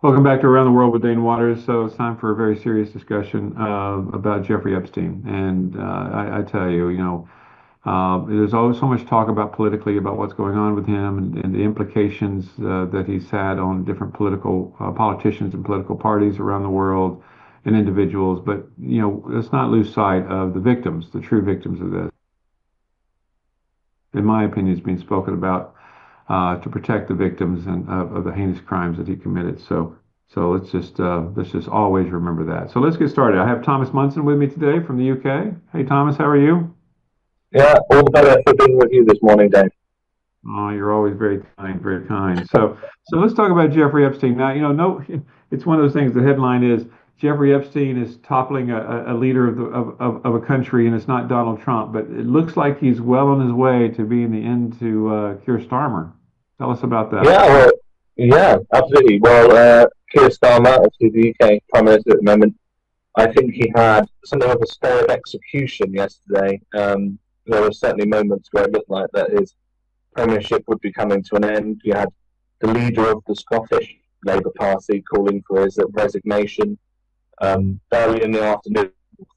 Welcome back to Around the World with Dane Waters. So it's time for a very serious discussion about Jeffrey Epstein. And I tell you, there's always so much talk about politically about what's going on with him and the implications that he's had on different political politicians and political parties around the world and individuals. But let's not lose sight of the victims, the true victims of this. In my opinion, is being spoken about to protect the victims and of the heinous crimes that he committed. So let's just always remember that. So let's get started. I have Thomas Munson with me today from the UK. Hey Thomas, how are you? Yeah, all the better for being with you this morning, Dave. Oh, you're always very kind, very kind. So let's talk about Jeffrey Epstein. Now, no, it's one of those things. The headline is Jeffrey Epstein is toppling a leader of a country, and it's not Donald Trump, but it looks like he's well on his way to being the end to Keir Starmer. Tell us about that. Yeah, well, yeah, absolutely. Well, Keir Starmer, obviously the UK Prime Minister at the moment, I think he had something of a stay of execution yesterday. There were certainly moments where it looked like that his premiership would be coming to an end. You had the leader of the Scottish Labour Party calling for his resignation early in the afternoon.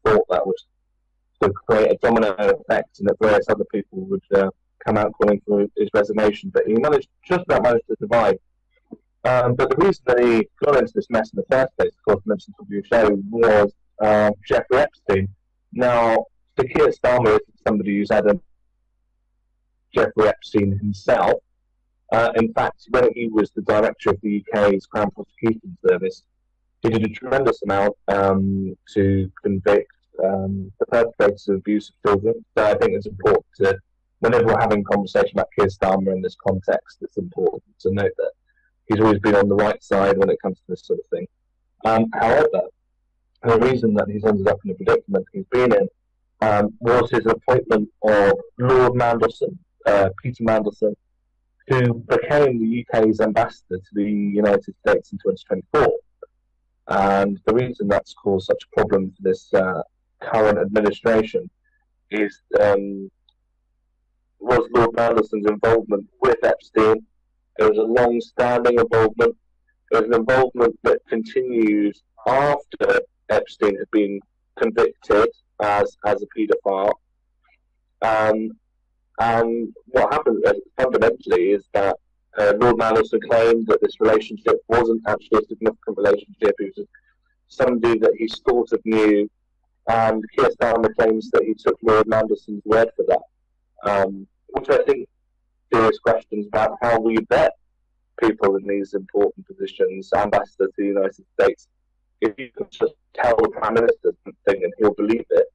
Thought that was to create a domino effect and that various other people would come out calling for his resignation. But he just about managed to survive. But the reason that he got into this mess in the first place, of course, mentioned on your show, was Jeffrey Epstein. Now, Sir Keir Starmer is somebody who's had a Jeffrey Epstein himself. In fact, when he was the director of the UK's Crown Prosecution Service, he did a tremendous amount to convict the perpetrators of abuse of children. So I think it's important to, whenever we're having a conversation about Keir Starmer in this context, it's important to note that he's always been on the right side when it comes to this sort of thing. However, the reason that he's ended up in the predicament he's been in was his appointment of Lord Mandelson, Peter Mandelson, who became the UK's ambassador to the United States in 2024. And the reason that's caused such a problem for this current administration is was Lord Mandelson's involvement with Epstein. It was a long-standing involvement. It was an involvement that continues after Epstein had been convicted as a paedophile. And what happened fundamentally is that Lord Mandelson claimed that this relationship wasn't actually a significant relationship. It was just somebody that he sort of knew. And Keir Starmer claims that he took Lord Mandelson's word for that, which I think serious questions about how we vet people in these important positions, ambassador to the United States. If you can just tell the Prime Minister something and he'll believe it,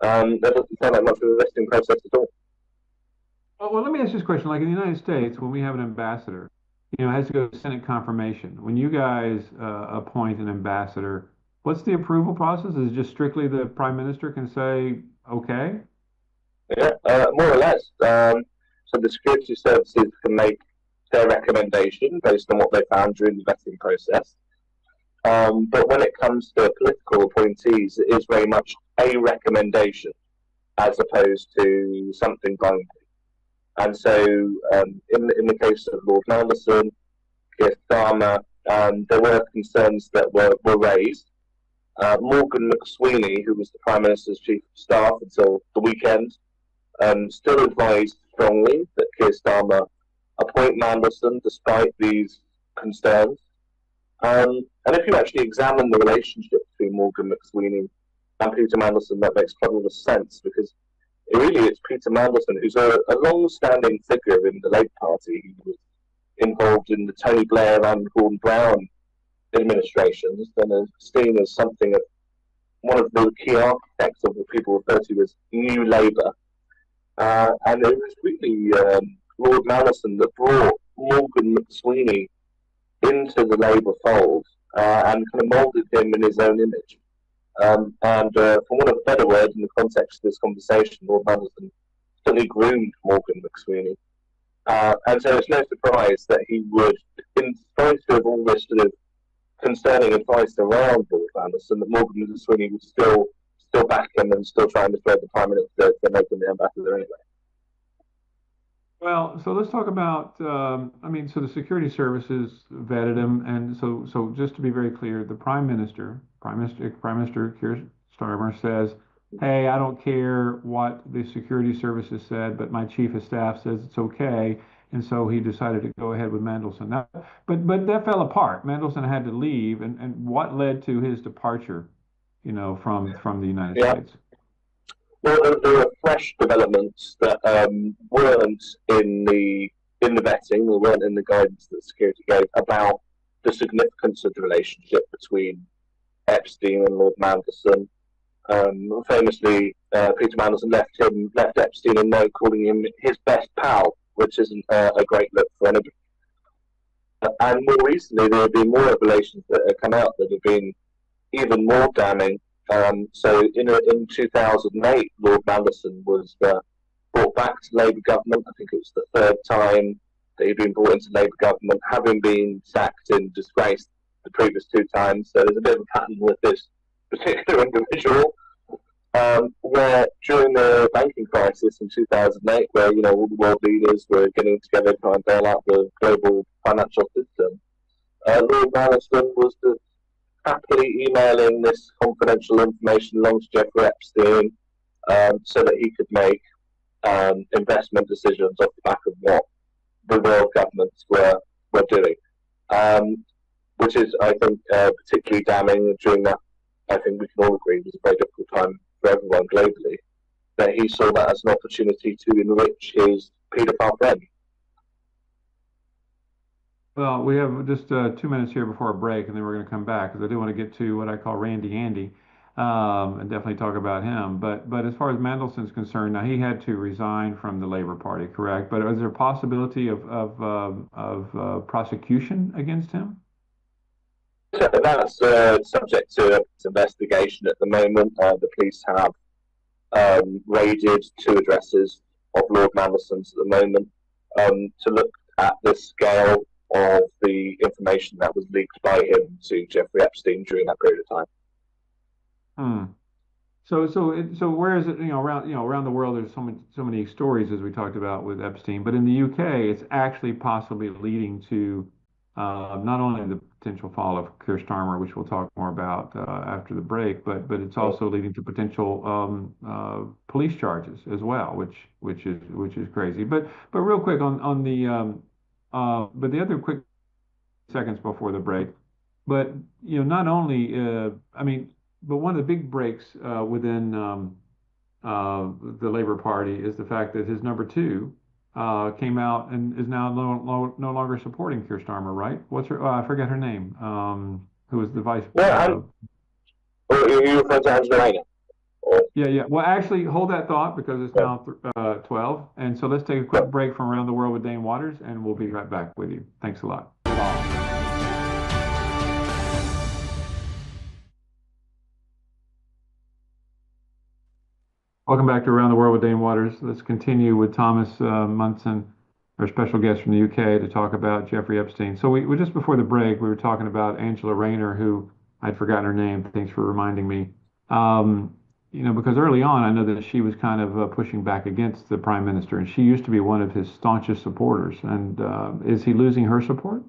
that doesn't sound like much of a vetting process at all. Well, let me ask this question. Like in the United States, when we have an ambassador, it has to go to Senate confirmation. When you guys appoint an ambassador, what's the approval process? Is it just strictly the Prime Minister can say, okay? Yeah, more or less. So the security services can make their recommendation based on what they found during the vetting process. But when it comes to political appointees, it is very much a recommendation as opposed to something binding. And so, in the case of Lord Mandelson, Keir Starmer, there were concerns that were raised. Morgan McSweeney, who was the Prime Minister's Chief of Staff until the weekend, still advised strongly that Keir Starmer appoint Mandelson despite these concerns. And if you actually examine the relationship between Morgan McSweeney and Peter Mandelson, that makes quite a lot of sense because really it's Peter Mandelson who's a long-standing figure in the Labour Party. He was involved in the Tony Blair and Gordon Brown administrations and is seen as something of one of the key architects of what people refer to as New Labour. And it was really Lord Mandelson that brought Morgan McSweeney into the Labour fold and kind of moulded him in his own image. For want of a better word, in the context of this conversation, Lord Mandelson certainly groomed Morgan McSweeney. And so it's no surprise that he would, in spite of all this sort of concerning advice around Lord Mandelson, that Morgan McSweeney would still back him and still try and persuade the Prime Minister to make him the ambassador anyway. Well, so let's talk about, I mean, so the security services vetted him, and so just to be very clear, the Prime Minister Keir Starmer says, "Hey, I don't care what the security services said, but my chief of staff says it's okay," and so he decided to go ahead with Mandelson. Now, but that fell apart. Mandelson had to leave, and what led to his departure, from the United Yeah. States? Well, there are fresh developments that weren't in the vetting, or weren't in the guidance that security gave about the significance of the relationship between Epstein and Lord Mandelson. Famously, Peter Mandelson left Epstein a note calling him his best pal, which isn't a great look for anybody. And more recently, there have been more revelations that have come out that have been even more damning. In 2008, Lord Mandelson was brought back to Labour government. I think it was the third time that he'd been brought into Labour government, having been sacked in disgrace the previous two times. So there's a bit of a pattern with this particular individual, where during the banking crisis in 2008, where all the world leaders were getting together to try and bail out the global financial system, Lord Mandelson was happily emailing this confidential information along to Jeffrey Epstein, so that he could make investment decisions off the back of what the world governments were doing, which is, I think, particularly damning. During that, I think we can all agree, was a very difficult time for everyone globally, that he saw that as an opportunity to enrich his paedophile friend. Well, we have just 2 minutes here before a break, and then we're going to come back because I do want to get to what I call Randy Andy, and definitely talk about him. But as far as Mandelson's concerned, now he had to resign from the Labor Party, correct? But is there a possibility of prosecution against him? So that's subject to investigation at the moment. The police have raided two addresses of Lord Mandelson's at the moment, to look at the scale of the information that was leaked by him to Jeffrey Epstein during that period of time. Hmm. So where is it? Around the world, there's so many stories as we talked about with Epstein, but in the UK, it's actually possibly leading to not only the potential fall of Keir Starmer, which we'll talk more about after the break, but it's also leading to potential police charges as well, which is crazy. But real quick on the but the other quick seconds before the break, but not only I mean, but one of the big breaks within the Labor Party is the fact that his number two came out and is now no longer supporting Keir Starmer, right? What's her? I forget her name. Who was the vice? Yeah, you referring to Angela Rayner? Yeah, yeah. Well, actually, hold that thought because it's now 12. And so let's take a quick break from Around the World with Dane Waters, and we'll be right back with you. Thanks a lot. Welcome back to Around the World with Dane Waters. Let's continue with Thomas Munson, our special guest from the UK, to talk about Jeffrey Epstein. So we just before the break, we were talking about Angela Rayner, who I'd forgotten her name. Thanks for reminding me. Because early on, I know that she was kind of pushing back against the prime minister, and she used to be one of his staunchest supporters. And is he losing her support?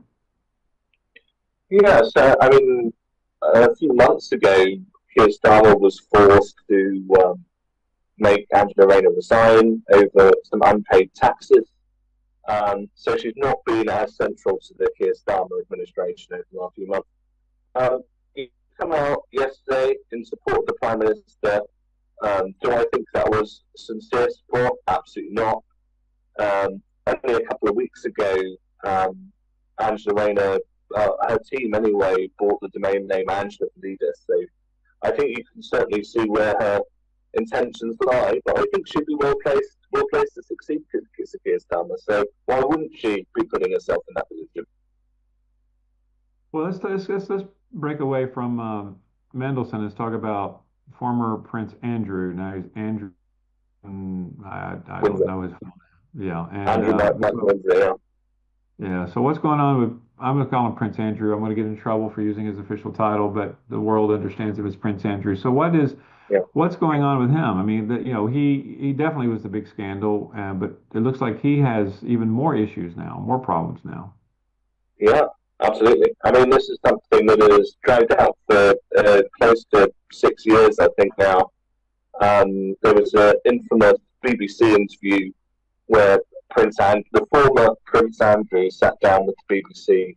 Yes, I mean, a few months ago, Keir Starmer was forced to make Angela Rayner resign over some unpaid taxes. So she's not been as central to the Keir Starmer administration over the last few months. He came out yesterday in support of the Prime Minister. Do I think that was sincere support? Absolutely not. Only a couple of weeks ago, Angela Rayner, her team anyway, bought the domain name Angela to lead us. So I think you can certainly see where her intentions lie, but I think she'd be well placed to succeed because of Keir Starmer. So why wouldn't she be putting herself in that position? Well, let's break away from Mendelssohn. Let's talk about former Prince Andrew. Now he's Andrew. I don't know his. Yeah, and Andrew Windsor, yeah. yeah. So what's going on with I'm going to call him Prince Andrew. I'm going to get in trouble for using his official title, but the world understands him as Prince Andrew. So Yeah. what's going on with him? I mean, he definitely was the big scandal, but it looks like he has even more issues now, more problems now. Yeah, absolutely. I mean, this is something that has dragged out for close to 6 years, I think now. There was an infamous BBC interview where the former Prince Andrew, sat down with the BBC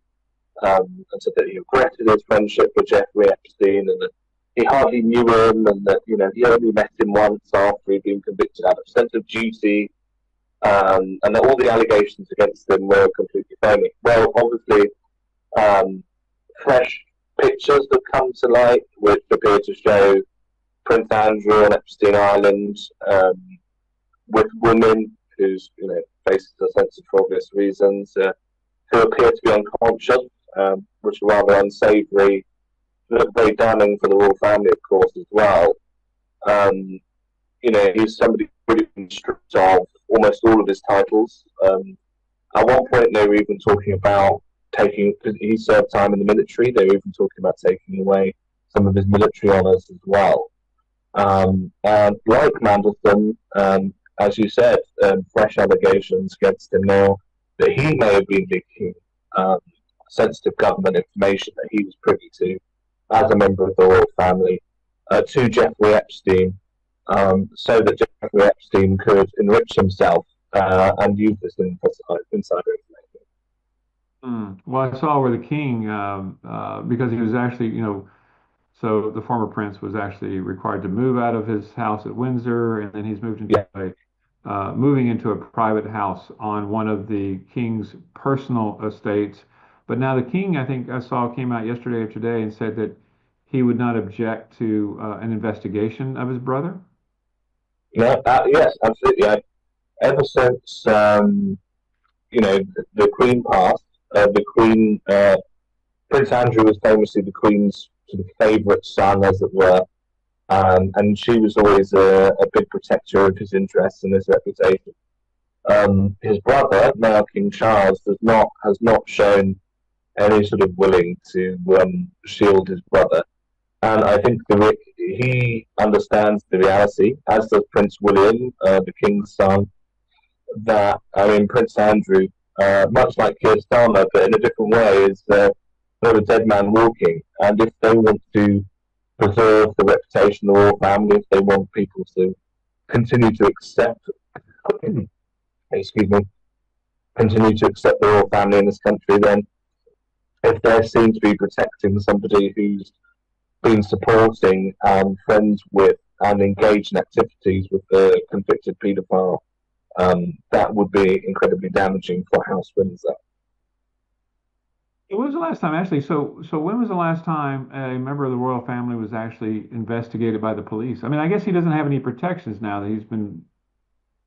and said that he regretted his friendship with Jeffrey Epstein and that he hardly knew him and that he only met him once after he'd been convicted out of sense of duty, and that all the allegations against him were completely phony. Well, obviously, um, fresh pictures have come to light which appear to show Prince Andrew on Epstein Island with women whose faces are censored for obvious reasons, who appear to be unconscious, which are rather unsavoury, look very damning for the royal family, of course, as well. Um, he's somebody really been stripped of almost all of his titles. At one point, they were even talking about taking, because he served time in the military, they were even talking about taking away some of his military honours as well. And like Mandelson, as you said, fresh allegations against him now that he may have been leaking sensitive government information that he was privy to as a member of the royal family to Jeffrey Epstein, so that Jeffrey Epstein could enrich himself and use this insider information. Well, I saw where the king, because he was actually, so the former prince was actually required to move out of his house at Windsor, and then he's Yeah, moving into a private house on one of the king's personal estates. But now the king, I think I saw, came out yesterday or today and said that he would not object to an investigation of his brother. no, yes, absolutely. Ever since the Queen passed, the Queen Prince Andrew was famously the Queen's sort of favourite son, as it were, and she was always a big protector of his interests and his reputation. His brother, now King Charles, has not shown any sort of willing to shield his brother, and I think he understands the reality, as does Prince William, the King's son. That I mean, Prince Andrew, much like Keir Starmer, but in a different way, is a dead man walking, and if they want to preserve the reputation of the royal family, if they want people to continue to accept, excuse me, continue to accept the royal family in this country, then if they're seen to be protecting somebody who's been supporting and friends with and engaged in activities with the convicted paedophile, that would be incredibly damaging for House Windsor. When was the last time, actually? So when was the last time a member of the royal family was actually investigated by the police? I mean, I guess he doesn't have any protections now that he's been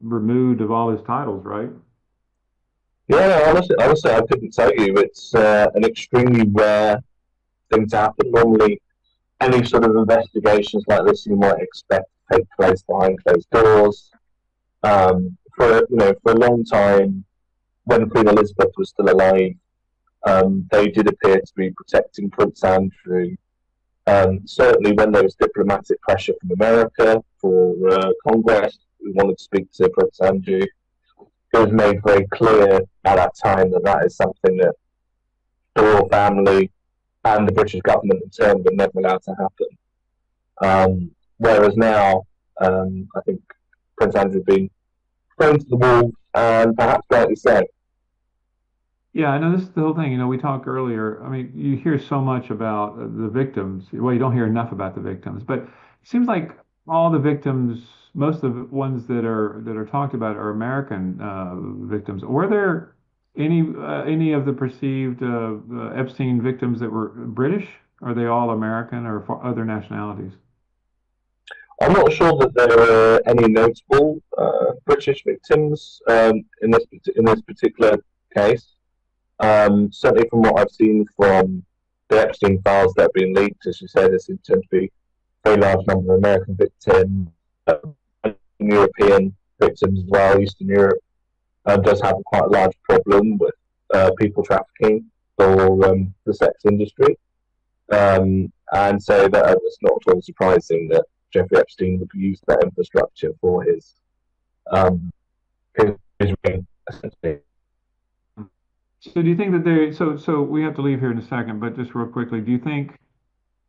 removed of all his titles, right? Yeah, honestly, I couldn't tell you. It's an extremely rare thing to happen. Normally, any sort of investigations like this you might expect to take place behind closed doors. For a long time, when Queen Elizabeth was still alive, they did appear to be protecting Prince Andrew. Certainly, when there was diplomatic pressure from America for Congress, we wanted to speak to Prince Andrew. It was made very clear at that time that that is something that the royal family and the British government in turn were never allowed to happen. Whereas now, I think Prince Andrew has been thrown to the wolves, and perhaps rightly so. Yeah, I know this is the whole thing. We talked earlier. I mean, you hear so much about the victims. Well, you don't hear enough about the victims, but it seems like all the victims, most of the ones that are talked about are American victims. Were there any of the perceived Epstein victims that were British? Are they all American or for other nationalities? I'm not sure that there are any notable British victims in this particular case. Certainly, from what I've seen from the Epstein files that have been leaked, as you said, there seems to be a very large number of American victims, European victims as well. Eastern Europe does have quite a large problem with people trafficking. for the sex industry. And so that it's not at all surprising that Jeffrey Epstein would use that infrastructure for um, his ring, essentially. So do you think that so we have to leave here in a second, but just real quickly, do you think,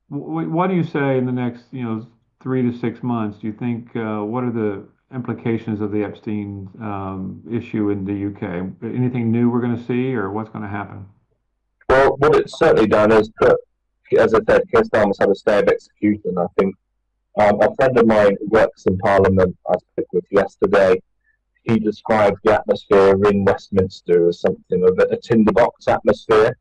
what do you say in the next, 3 to 6 months? Do you think, what are the implications of the Epstein issue in the UK? Anything new we're going to see, or what's going to happen? Well, what it's certainly done is put, as I said, Keir Starmer's had a stay of execution. I think a friend of mine who works in Parliament, I spoke with yesterday, he described the atmosphere in Westminster as something of a tinderbox atmosphere.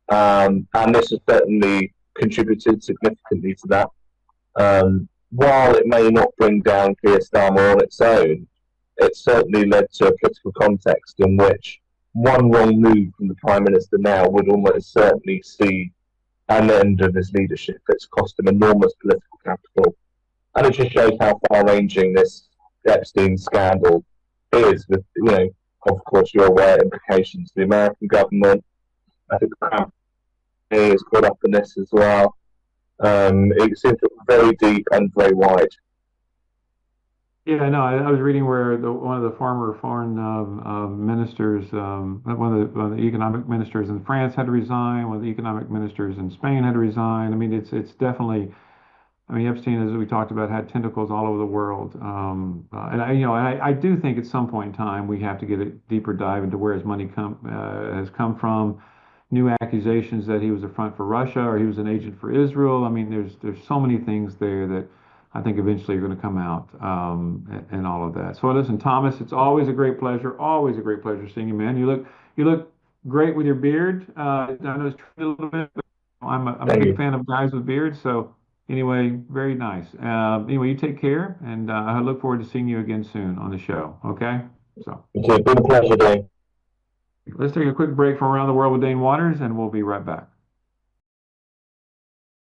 And this has certainly contributed significantly to that. While it may not bring down Keir Starmer on its own, it certainly led to a political context in which one wrong move from the Prime Minister now would almost certainly see an end of his leadership. It's cost him enormous political capital. And it just shows how far-ranging this Epstein scandal is, with, of course, you're aware, implications to the American government. I think the Crown is caught up in this as well. It seems very deep and very wide. Yeah, I know. I was reading where one of the former foreign ministers, one of the economic ministers in France had to resign. One of the economic ministers in Spain had to resign. I mean, it's definitely. I mean, Epstein, as we talked about, had tentacles all over the world. And I do think at some point in time we have to get a deeper dive into where his money has come from. New accusations that he was a front for Russia or he was an agent for Israel. I mean, there's so many things there that I think eventually are going to come out, and all of that. So listen, Thomas, it's always a great pleasure seeing you, man. You look great with your beard. I know it's trimmed a little bit, but I'm a Thank big you. fan of guys with beards. So anyway, very nice. Anyway, you take care, and I look forward to seeing you again soon on the show. Okay, so It's been a pleasure, Dave. let's take a quick break from Around the World with Dane Waters, and we'll be right back.